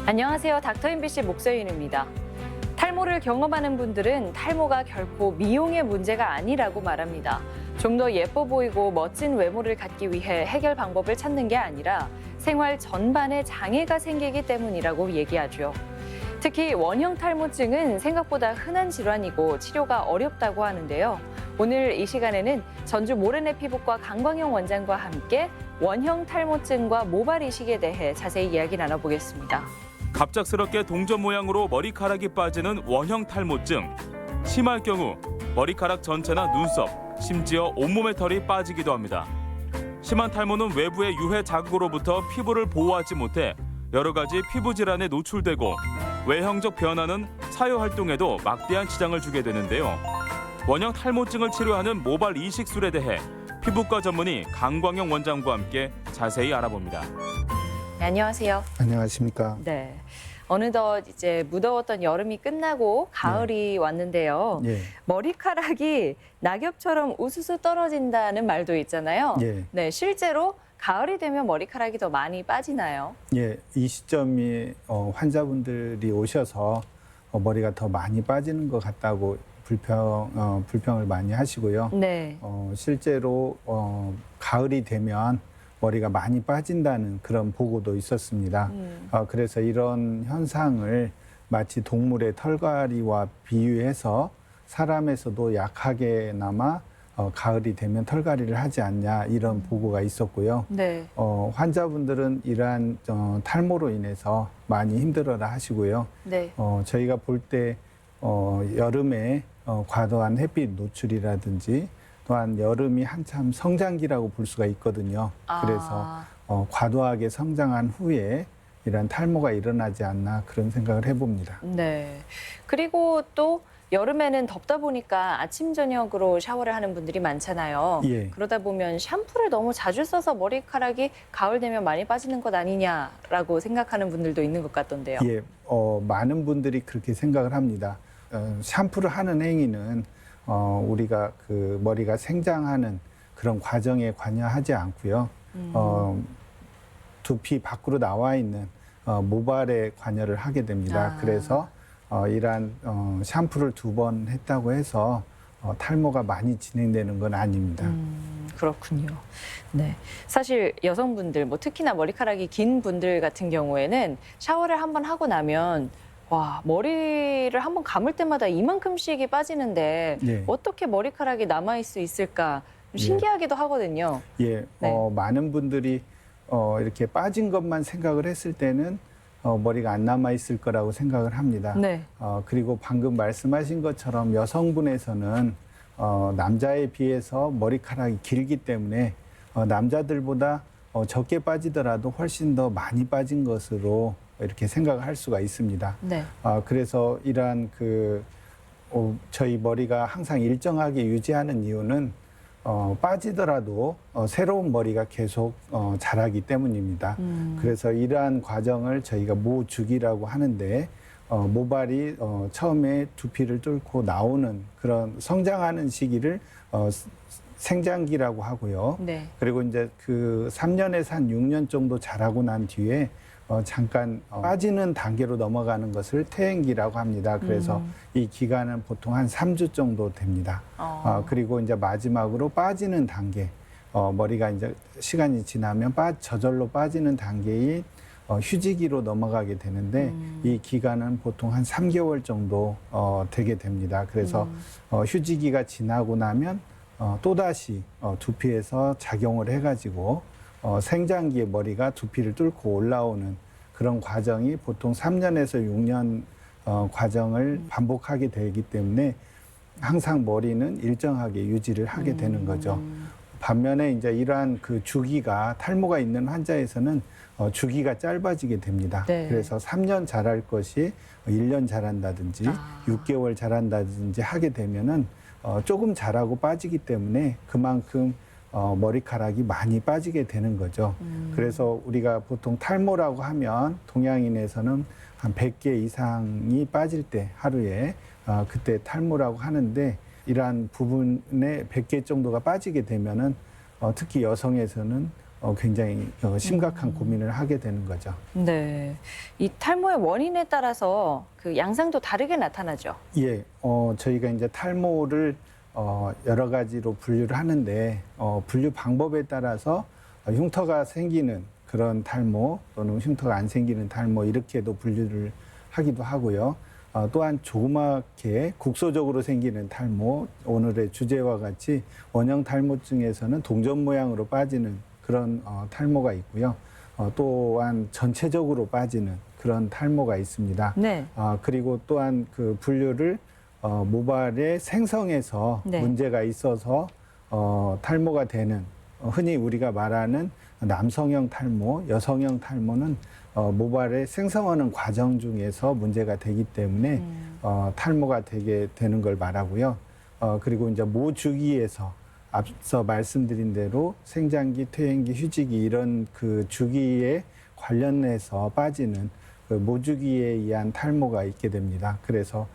안녕하세요. 닥터 MBC 목서윤입니다. 탈모를 경험하는 분들은 탈모가 결코 미용의 문제가 아니라고 말합니다. 좀 더 예뻐 보이고 멋진 외모를 갖기 위해 해결 방법을 찾는 게 아니라 생활 전반에 장애가 생기기 때문이라고 얘기하죠. 특히 원형 탈모증은 생각보다 흔한 질환이고 치료가 어렵다고 하는데요. 오늘 이 시간에는 전주 모래내 피부과 강광영 원장과 함께 원형 탈모증과 모발 이식에 대해 자세히 이야기 나눠보겠습니다. 갑작스럽게 동전 모양으로 머리카락이 빠지는 원형 탈모증. 심할 경우 머리카락 전체나 눈썹, 심지어 온몸의 털이 빠지기도 합니다. 심한 탈모는 외부의 유해 자극으로부터 피부를 보호하지 못해 여러 가지 피부 질환에 노출되고 외형적 변화는 사회 활동에도 막대한 지장을 주게 되는데요. 원형 탈모증을 치료하는 모발 이식술에 대해 피부과 전문의 강광영 원장과 함께 자세히 알아봅니다. 네, 안녕하세요. 안녕하십니까. 네. 어느덧 이제 무더웠던 여름이 끝나고 가을이 왔는데요. 예, 머리카락이 낙엽처럼 우수수 떨어진다는 말도 있잖아요. 예. 네, 실제로 가을이 되면 머리카락이 더 많이 빠지나요? 예, 이 시점이 환자분들이 오셔서 머리가 더 많이 빠지는 것 같다고 불평을 많이 하시고요. 네. 실제로 가을이 되면 머리가 많이 빠진다는 그런 보고도 있었습니다. 그래서 이런 현상을 마치 동물의 털갈이와 비유해서 사람에서도 약하게나마 가을이 되면 털갈이를 하지 않냐 이런 보고가 있었고요. 네. 환자분들은 이러한 탈모로 인해서 많이 힘들어라 하시고요. 네. 저희가 볼 때 여름에 과도한 햇빛 노출이라든지 또한 여름이 한참 성장기라고 볼 수가 있거든요. 그래서 과도하게 성장한 후에 이런 탈모가 일어나지 않나 그런 생각을 해봅니다. 네. 그리고 또 여름에는 덥다 보니까 아침 저녁으로 샤워를 하는 분들이 많잖아요. 예. 그러다 보면 샴푸를 너무 자주 써서 머리카락이 가을 되면 많이 빠지는 것 아니냐라고 생각하는 분들도 있는 것 같던데요. 예, 많은 분들이 그렇게 생각을 합니다. 샴푸를 하는 행위는 우리가 그 머리가 생장하는 그런 과정에 관여하지 않고요. 두피 밖으로 나와 있는 모발에 관여를 하게 됩니다. 그래서 이러한 샴푸를 2번 했다고 해서 탈모가 많이 진행되는 건 아닙니다. 그렇군요. 네. 사실 여성분들, 뭐 특히나 머리카락이 긴 분들 같은 경우에는 샤워를 한번 하고 나면 와, 머리를 한번 감을 때마다 이만큼씩이 빠지는데 예. 어떻게 머리카락이 남아있을 수 있을까 좀 신기하기도 하거든요. 예, 네. 많은 분들이 이렇게 빠진 것만 생각을 했을 때는 머리가 안 남아 있을 거라고 생각을 합니다. 네. 그리고 방금 말씀하신 것처럼 여성분에서는 남자에 비해서 머리카락이 길기 때문에 남자들보다 적게 빠지더라도 훨씬 더 많이 빠진 것으로 이렇게 생각을 할 수가 있습니다. 네. 그래서 이러한 저희 머리가 항상 일정하게 유지하는 이유는 빠지더라도 새로운 머리가 계속 자라기 때문입니다. 그래서 이러한 과정을 저희가 모주기라고 하는데 모발이 처음에 두피를 뚫고 나오는 그런 성장하는 시기를 생장기라고 하고요. 네. 그리고 이제 그 3년에서 한 6년 정도 자라고 난 뒤에 잠깐 빠지는 단계로 넘어가는 것을 퇴행기라고 합니다. 그래서 이 기간은 보통 한 3주 정도 됩니다. 그리고 이제 마지막으로 빠지는 단계, 머리가 이제 시간이 지나면 저절로 빠지는 단계인 휴지기로 넘어가게 되는데 이 기간은 보통 한 3개월 정도 되게 됩니다. 그래서 휴지기가 지나고 나면 또다시 두피에서 작용을 해가지고 생장기의 머리가 두피를 뚫고 올라오는 그런 과정이 보통 3년에서 6년 과정을 반복하게 되기 때문에 항상 머리는 일정하게 유지를 하게 되는 거죠. 반면에 이제 이러한 그 주기가 탈모가 있는 환자에서는 주기가 짧아지게 됩니다. 네. 그래서 3년 자랄 것이 1년 자란다든지 6개월 자란다든지 하게 되면은 조금 자라고 빠지기 때문에 그만큼 머리카락이 많이 빠지게 되는 거죠. 그래서 우리가 보통 탈모라고 하면 동양인에서는 한 100개 이상이 빠질 때 하루에 그때 탈모라고 하는데 이러한 부분에 100개 정도가 빠지게 되면은 특히 여성에서는 굉장히 심각한 고민을 하게 되는 거죠. 네. 이 탈모의 원인에 따라서 그 양상도 다르게 나타나죠. 예, 저희가 이제 탈모를 여러 가지로 분류를 하는데 분류 방법에 따라서 흉터가 생기는 그런 탈모 또는 흉터가 안 생기는 탈모 이렇게도 분류를 하기도 하고요. 또한 조그맣게 국소적으로 생기는 탈모, 오늘의 주제와 같이 원형 탈모증에서는 동전 모양으로 빠지는 그런 탈모가 있고요. 또한 전체적으로 빠지는 그런 탈모가 있습니다. 네. 그리고 또한 그 분류를 모발의 생성에서 네. 문제가 있어서 탈모가 되는 흔히 우리가 말하는 남성형 탈모, 여성형 탈모는 모발의 생성하는 과정 중에서 문제가 되기 때문에 탈모가 되게 되는 걸 말하고요. 그리고 이제 모 주기에서 앞서 말씀드린 대로 생장기, 퇴행기, 휴지기 이런 그 주기에 관련해서 빠지는 그 모주기에 의한 탈모가 있게 됩니다. 그래서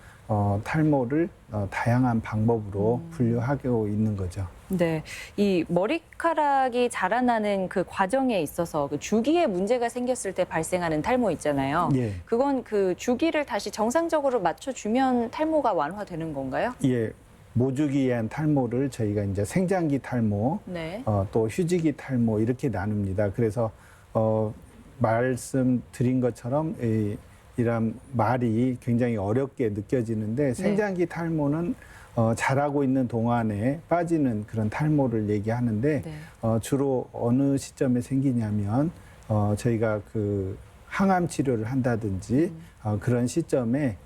탈모를 다양한 방법으로 분류하고 있는 거죠. 네. 이 머리카락이 자라나는 그 과정에 있어서 그 주기에 문제가 생겼을 때 발생하는 탈모 있잖아요. 예. 그건 그 주기를 다시 정상적으로 맞춰주면 탈모가 완화되는 건가요? 예. 모주기에 의한 탈모를 저희가 이제 생장기 탈모, 네. 또 휴지기 탈모 이렇게 나눕니다. 그래서 말씀드린 것처럼 이런 말이 굉장히 어렵게 느껴지는데 생장기 탈모는 자라고 있는 동안에 빠지는 그런 탈모를 얘기하는데 네. 주로 어느 시점에 생기냐면 저희가 그 항암 치료를 한다든지 그런 시점에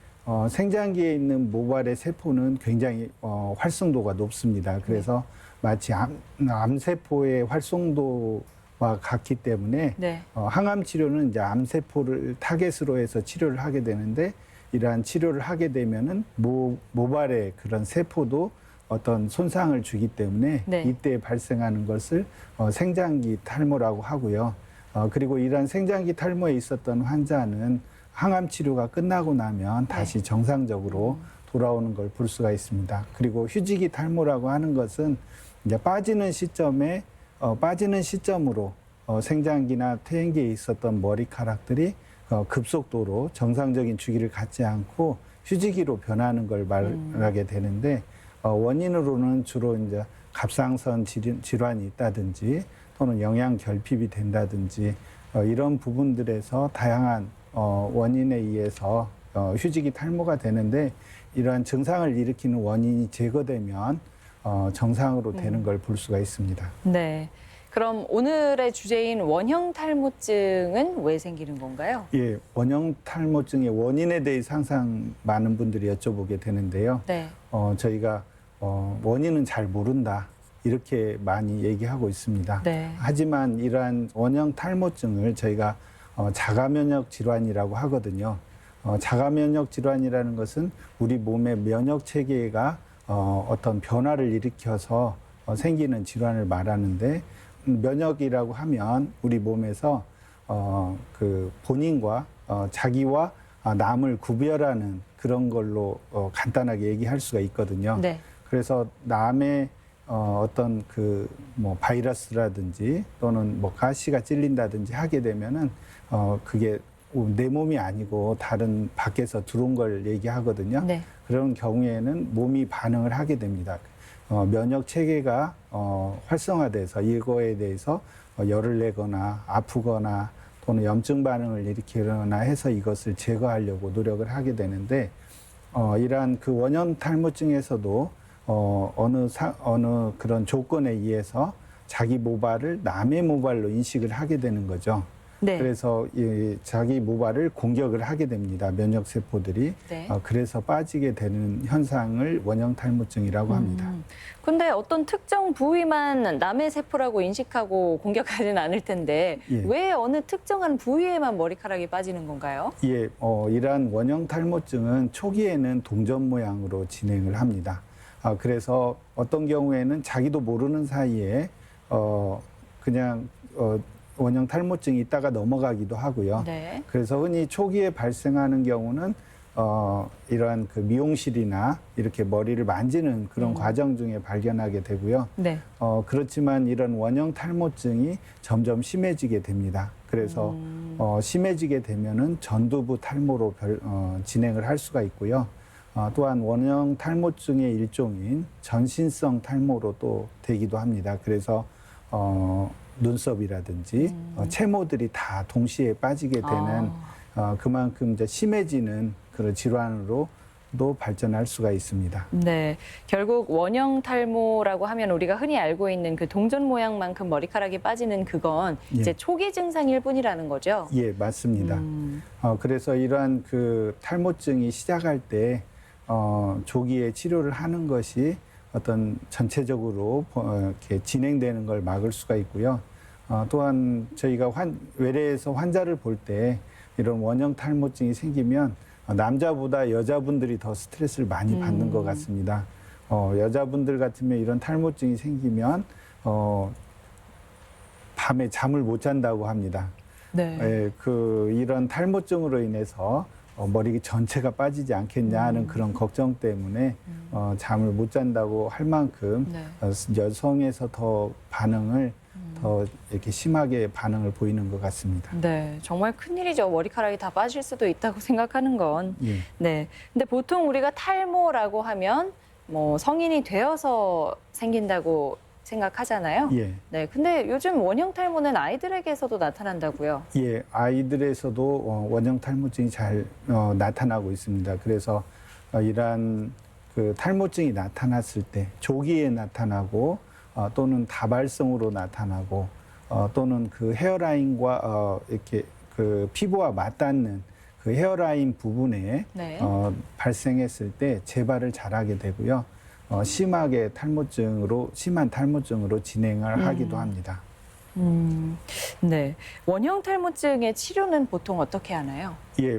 생장기에 있는 모발의 세포는 굉장히 활성도가 높습니다. 그래서 마치 암세포의 활성도와 같기 때문에 네. 항암 치료는 이제 암세포를 타겟으로 해서 치료를 하게 되는데 이러한 치료를 하게 되면은 모발의 그런 세포도 어떤 손상을 주기 때문에 네. 이때 발생하는 것을 생장기 탈모라고 하고요. 그리고 이러한 생장기 탈모에 있었던 환자는 항암 치료가 끝나고 나면 다시 정상적으로 돌아오는 걸 볼 수가 있습니다. 그리고 휴지기 탈모라고 하는 것은 이제 빠지는 시점으로 생장기나 퇴행기에 있었던 머리카락들이 급속도로 정상적인 주기를 갖지 않고 휴지기로 변하는 걸 말하게 되는데 원인으로는 주로 이제 갑상선 질환이 있다든지 또는 영양 결핍이 된다든지 이런 부분들에서 다양한 원인에 의해서 휴지기 탈모가 되는데 이러한 증상을 일으키는 원인이 제거되면 정상으로 되는 걸 볼 수가 있습니다. 네. 그럼 오늘의 주제인 원형 탈모증은 왜 생기는 건가요? 예, 원형 탈모증의 원인에 대해서 항상 많은 분들이 여쭤보게 되는데요. 네. 저희가 원인은 잘 모른다 이렇게 많이 얘기하고 있습니다. 네. 하지만 이러한 원형 탈모증을 저희가 자가면역 질환이라고 하거든요. 자가면역 질환이라는 것은 우리 몸의 면역 체계가 어떤 변화를 일으켜서 생기는 질환을 말하는데 면역이라고 하면 우리 몸에서 그 본인과 자기와 남을 구별하는 그런 걸로 간단하게 얘기할 수가 있거든요. 네. 그래서 남의 어떤 그 뭐 바이러스라든지 또는 뭐 가시가 찔린다든지 하게 되면은 그게 내 몸이 아니고 다른 밖에서 들어온 걸 얘기하거든요. 네. 그런 경우에는 몸이 반응을 하게 됩니다. 면역 체계가 활성화돼서 이거에 대해서 열을 내거나 아프거나 또는 염증 반응을 일으키거나 해서 이것을 제거하려고 노력을 하게 되는데 이러한 그 원형 탈모증에서도 어느 그런 조건에 의해서 자기 모발을 남의 모발로 인식을 하게 되는 거죠. 네. 그래서 이 자기 모발을 공격을 하게 됩니다. 면역 세포들이. 네. 그래서 빠지게 되는 현상을 원형 탈모증이라고 합니다. 근데 어떤 특정 부위만 남의 세포라고 인식하고 공격하지는 않을 텐데 예. 왜 어느 특정한 부위에만 머리카락이 빠지는 건가요? 예, 이러한 원형 탈모증은 초기에는 동전 모양으로 진행을 합니다. 그래서 어떤 경우에는 자기도 모르는 사이에 그냥 원형 탈모증이 있다가 넘어가기도 하고요. 네. 그래서 흔히 초기에 발생하는 경우는 이러한 그 미용실이나 이렇게 머리를 만지는 그런 과정 중에 발견하게 되고요. 네. 그렇지만 이런 원형 탈모증이 점점 심해지게 됩니다. 그래서 심해지게 되면은 전두부 탈모로 진행을 할 수가 있고요. 또한 원형 탈모증의 일종인 전신성 탈모로 또 되기도 합니다. 그래서 눈썹이라든지 채모들이 다 동시에 빠지게 되는 그만큼 이제 심해지는 그런 질환으로도 발전할 수가 있습니다. 네. 결국 원형 탈모라고 하면 우리가 흔히 알고 있는 그 동전 모양만큼 머리카락이 빠지는 그건 예. 이제 초기 증상일 뿐이라는 거죠. 예, 맞습니다. 그래서 이러한 그 탈모증이 시작할 때 조기에 치료를 하는 것이 어떤 전체적으로 이렇게 진행되는 걸 막을 수가 있고요. 또한 저희가 외래에서 환자를 볼 때 이런 원형 탈모증이 생기면 남자보다 여자분들이 더 스트레스를 많이 받는 것 같습니다. 여자분들 같으면 이런 탈모증이 생기면 밤에 잠을 못 잔다고 합니다. 네. 예, 이런 탈모증으로 인해서 머리 전체가 빠지지 않겠냐 하는 그런 걱정 때문에 잠을 못 잔다고 할 만큼 네. 여성에서 더 반응을 더 이렇게 심하게 반응을 보이는 것 같습니다. 네, 정말 큰일이죠. 머리카락이 다 빠질 수도 있다고 생각하는 건. 예. 네. 근데 보통 우리가 탈모라고 하면 뭐 성인이 되어서 생긴다고 생각하잖아요. 예. 네. 근데 요즘 원형 탈모는 아이들에게서도 나타난다고요. 예, 아이들에서도 원형 탈모증이 잘 나타나고 있습니다. 그래서 이러한 그 탈모증이 나타났을 때 조기에 나타나고 또는 다발성으로 나타나고 또는 그 헤어라인과 이렇게 그 피부와 맞닿는 그 헤어라인 부분에 네. 발생했을 때 재발을 잘하게 되고요. 심한 탈모증으로 진행을 하기도 합니다. 네. 원형 탈모증의 치료는 보통 어떻게 하나요? 예,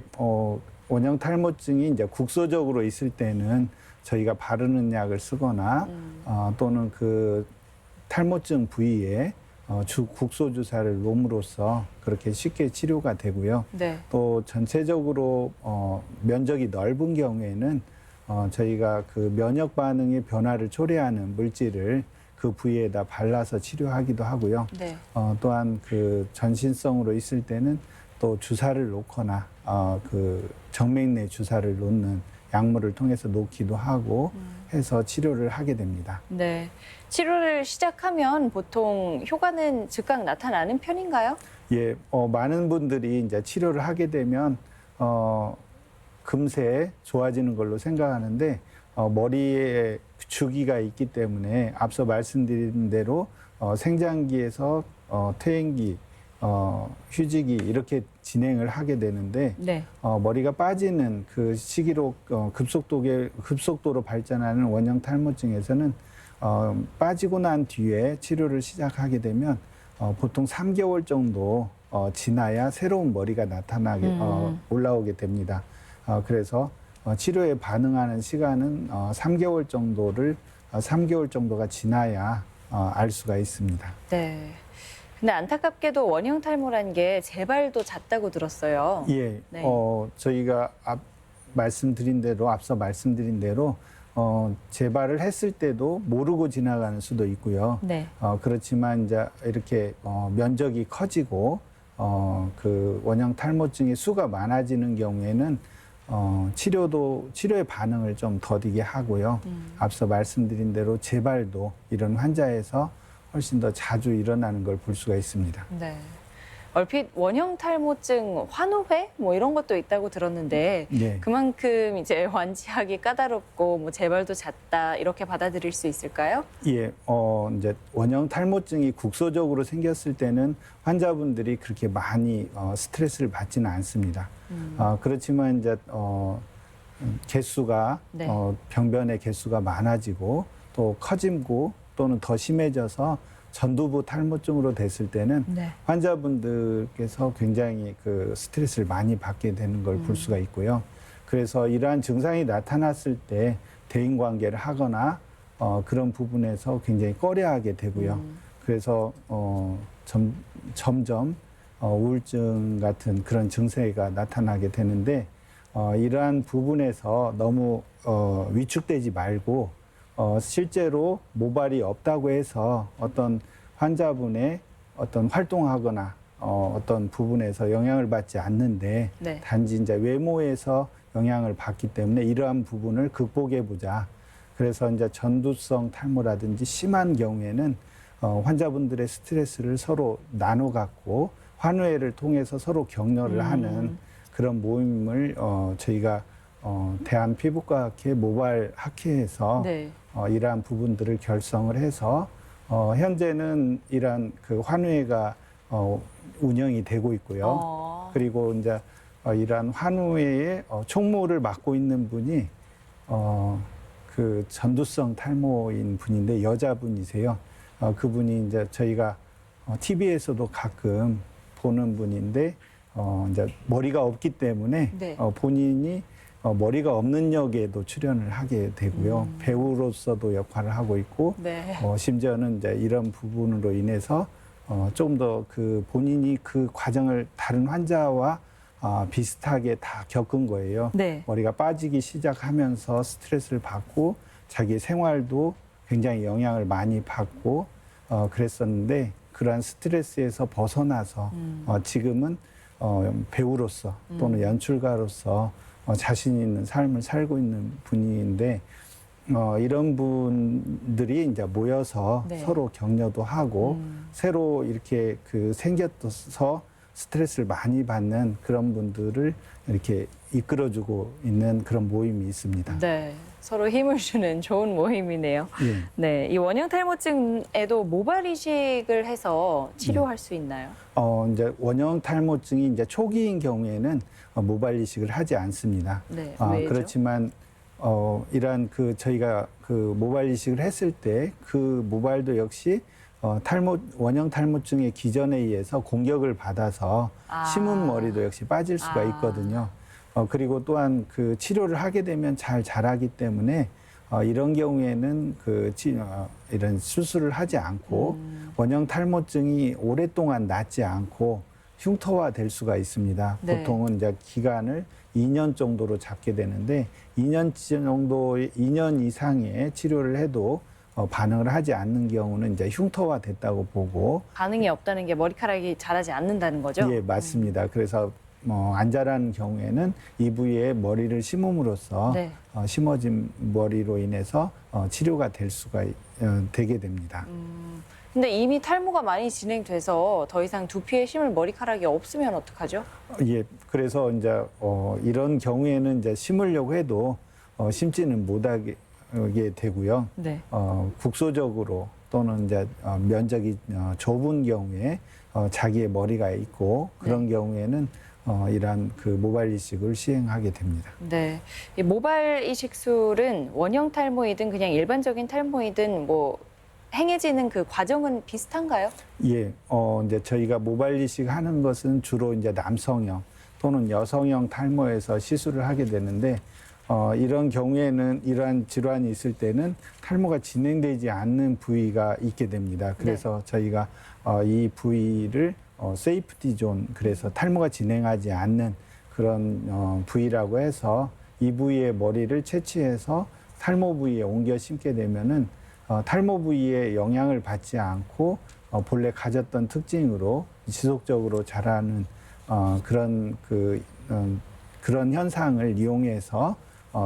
원형 탈모증이 이제 국소적으로 있을 때는 저희가 바르는 약을 쓰거나 또는 그 탈모증 부위에 국소 주사를 놓음으로써 그렇게 쉽게 치료가 되고요. 네. 또 전체적으로 면적이 넓은 경우에는 저희가 그 면역 반응의 변화를 초래하는 물질을 그 부위에다 발라서 치료하기도 하고요. 네. 또한 그 전신성으로 있을 때는 또 주사를 놓거나 그 정맥 내 주사를 놓는 약물을 통해서 놓기도 하고 해서 치료를 하게 됩니다. 네. 치료를 시작하면 보통 효과는 즉각 나타나는 편인가요? 예, 많은 분들이 이제 치료를 하게 되면 금세 좋아지는 걸로 생각하는데 머리에 주기가 있기 때문에 앞서 말씀드린 대로 생장기에서 퇴행기, 휴지기 이렇게 진행을 하게 되는데 네. 머리가 빠지는 그 시기로 급속도로 발전하는 원형 탈모증에서는 빠지고 난 뒤에 치료를 시작하게 되면 보통 3개월 정도 지나야 새로운 머리가 올라오게 됩니다. 그래서 치료에 반응하는 시간은 3개월 정도가 지나야 알 수가 있습니다. 네. 근데 안타깝게도 원형 탈모란 게 재발도 잦다고 들었어요. 예, 네. 저희가 앞서 말씀드린 대로 재발을 했을 때도 모르고 지나가는 수도 있고요. 네. 그렇지만 이제 이렇게 면적이 커지고 그 원형 탈모증의 수가 많아지는 경우에는 치료의 반응을 좀 더디게 하고요. 앞서 말씀드린 대로 재발도 이런 환자에서 훨씬 더 자주 일어나는 걸 볼 수가 있습니다. 네. 얼핏 원형 탈모증 환우회 뭐 이런 것도 있다고 들었는데 네. 그만큼 이제 완치하기 까다롭고 뭐 재발도 잦다 이렇게 받아들일 수 있을까요? 예, 이제 원형 탈모증이 국소적으로 생겼을 때는 환자분들이 그렇게 많이 스트레스를 받지는 않습니다. 그렇지만 이제 개수가 네. 병변의 개수가 많아지고 또 커지고 또는 더 심해져서 전두부 탈모증으로 됐을 때는 네. 환자분들께서 굉장히 그 스트레스를 많이 받게 되는 걸 볼 수가 있고요. 그래서 이러한 증상이 나타났을 때 대인 관계를 하거나 그런 부분에서 굉장히 꺼려하게 되고요. 그래서 점점 우울증 같은 그런 증세가 나타나게 되는데 이러한 부분에서 너무 위축되지 말고 실제로 모발이 없다고 해서 어떤 환자분의 어떤 활동하거나 어떤 부분에서 영향을 받지 않는데 네. 단지 이제 외모에서 영향을 받기 때문에 이러한 부분을 극복해 보자. 그래서 이제 전두성 탈모라든지 심한 경우에는 환자분들의 스트레스를 서로 나눠 갖고 환우회를 통해서 서로 격려를 하는 그런 모임을 저희가 대한피부과학회 모발학회에서 네. 이러한 부분들을 결성을 해서 현재는 이러한 그 환우회가 운영이 되고 있고요. 그리고 이제 이러한 환우회의 총무를 맡고 있는 분이 그 전두성 탈모인 분인데 여자분이세요. 그분이 이제 저희가 TV에서도 가끔 보는 분인데 이제 머리가 없기 때문에 네. 본인이 머리가 없는 역에도 출연을 하게 되고요. 배우로서도 역할을 하고 있고 네. 심지어는 이제 이런 부분으로 인해서 좀 더 그 본인이 그 과정을 다른 환자와 비슷하게 다 겪은 거예요. 네. 머리가 빠지기 시작하면서 스트레스를 받고 자기 생활도 굉장히 영향을 많이 받고 그랬었는데 그러한 스트레스에서 벗어나서 지금은 배우로서 또는 연출가로서 자신 있는 삶을 살고 있는 분인데 이런 분들이 이제 모여서 네. 서로 격려도 하고 새로 이렇게 그 생겨서 스트레스를 많이 받는 그런 분들을 이렇게 이끌어주고 있는 그런 모임이 있습니다. 네. 서로 힘을 주는 좋은 모임이네요. 예. 네. 이 원형 탈모증에도 모발 이식을 해서 치료할 수 있나요? 이제 원형 탈모증이 이제 초기인 경우에는 모발 이식을 하지 않습니다. 네. 왜죠? 그렇지만 이러한 그 저희가 그 모발 이식을 했을 때 그 모발도 역시 원형 탈모증의 기전에 의해서 공격을 받아서 심은 머리도 역시 빠질 수가 있거든요. 그리고 또한 그 치료를 하게 되면 잘 자라기 때문에 이런 경우에는 이런 수술을 하지 않고 원형 탈모증이 오랫동안 낫지 않고 흉터화 될 수가 있습니다. 네. 보통은 이제 기간을 2년 정도로 잡게 되는데 2년 이상의 치료를 해도 반응을 하지 않는 경우는 이제 흉터화 됐다고 보고 반응이 없다는 게 머리카락이 자라지 않는다는 거죠? 예, 맞습니다. 그래서 안 자라는 경우에는 이 부위에 머리를 심음으로써 네. 심어진 머리로 인해서 치료가 될 수가 되게 됩니다. 근데 이미 탈모가 많이 진행돼서 더 이상 두피에 심을 머리카락이 없으면 어떡하죠? 예, 그래서 이제 이런 경우에는 이제 심으려고 해도 심지는 못하게 되고요. 네. 국소적으로 또는 이제 면적이 좁은 경우에 자기의 머리가 있고 그런 경우에는 이러한 그 모발 이식을 시행하게 됩니다. 네. 이 모발 이식술은 원형 탈모이든 그냥 일반적인 탈모이든 뭐 행해지는 그 과정은 비슷한가요? 예, 이제 저희가 모발 이식 하는 것은 주로 이제 남성형 또는 여성형 탈모에서 시술을 하게 되는데 이런 경우에는 이러한 질환이 있을 때는 탈모가 진행되지 않는 부위가 있게 됩니다. 그래서 저희가 이 부위를 세이프티 존, 그래서 탈모가 진행하지 않는 그런 부위라고 해서 이 부위의 머리를 채취해서 탈모 부위에 옮겨 심게 되면은 탈모 부위에 영향을 받지 않고 본래 가졌던 특징으로 지속적으로 자라는 그런 현상을 이용해서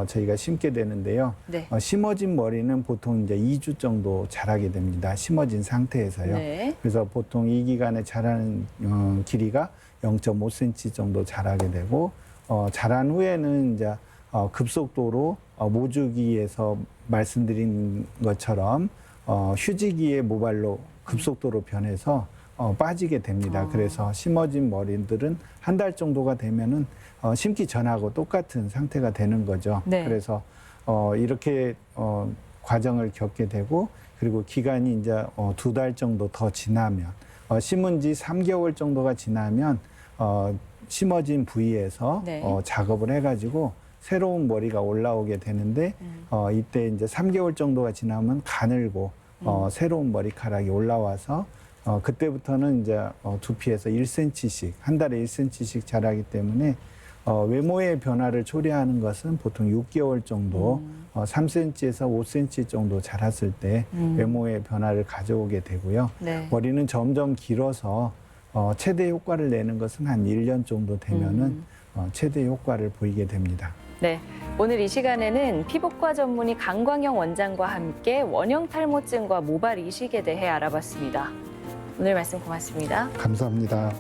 저희가 심게 되는데요. 네. 심어진 머리는 보통 이제 2주 정도 자라게 됩니다. 심어진 상태에서요. 네. 그래서 보통 이 기간에 자라는 길이가 0.5cm 정도 자라게 되고 자란 후에는 이제 급속도로 모주기에서 말씀드린 것처럼 휴지기의 모발로 급속도로 변해서 빠지게 됩니다. 그래서 심어진 머리들은 한 달 정도가 되면은 심기 전하고 똑같은 상태가 되는 거죠. 네. 그래서 이렇게 과정을 겪게 되고 그리고 기간이 이제 2달 정도 더 지나면 심은 지 3개월 정도가 지나면 심어진 부위에서 네. 작업을 해가지고 새로운 머리가 올라오게 되는데 이때 이제 3개월 정도가 지나면 가늘고 새로운 머리카락이 올라와서 그때부터는 이제 두피에서 1cm씩 한 달에 1cm씩 자라기 때문에 외모의 변화를 초래하는 것은 보통 6개월 정도 3cm에서 5cm 정도 자랐을 때 외모의 변화를 가져오게 되고요. 네. 머리는 점점 길어서 최대 효과를 내는 것은 한 1년 정도 되면은 최대 효과를 보이게 됩니다. 네. 오늘 이 시간에는 피부과 전문의 강광영 원장과 함께 원형 탈모증과 모발 이식에 대해 알아봤습니다. 오늘 말씀 고맙습니다. 감사합니다.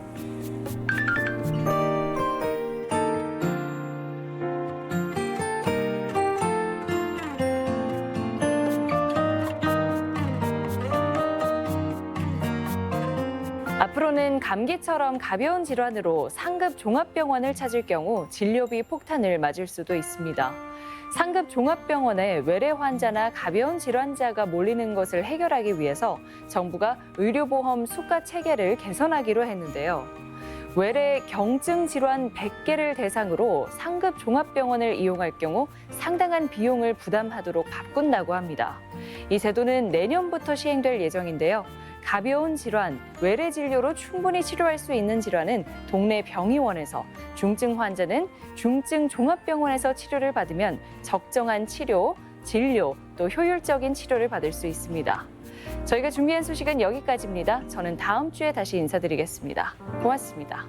앞으로는 감기처럼 가벼운 질환으로 상급 종합병원을 찾을 경우 진료비 폭탄을 맞을 수도 있습니다. 상급 종합병원에 외래 환자나 가벼운 질환자가 몰리는 것을 해결하기 위해서 정부가 의료보험 수가 체계를 개선하기로 했는데요. 외래 경증 질환 100개를 대상으로 상급 종합병원을 이용할 경우 상당한 비용을 부담하도록 바꾼다고 합니다. 이 제도는 내년부터 시행될 예정인데요. 가벼운 질환, 외래 진료로 충분히 치료할 수 있는 질환은 동네 병의원에서, 중증 환자는 중증 종합병원에서 치료를 받으면 적정한 치료, 진료, 또 효율적인 치료를 받을 수 있습니다. 저희가 준비한 소식은 여기까지입니다. 저는 다음 주에 다시 인사드리겠습니다. 고맙습니다.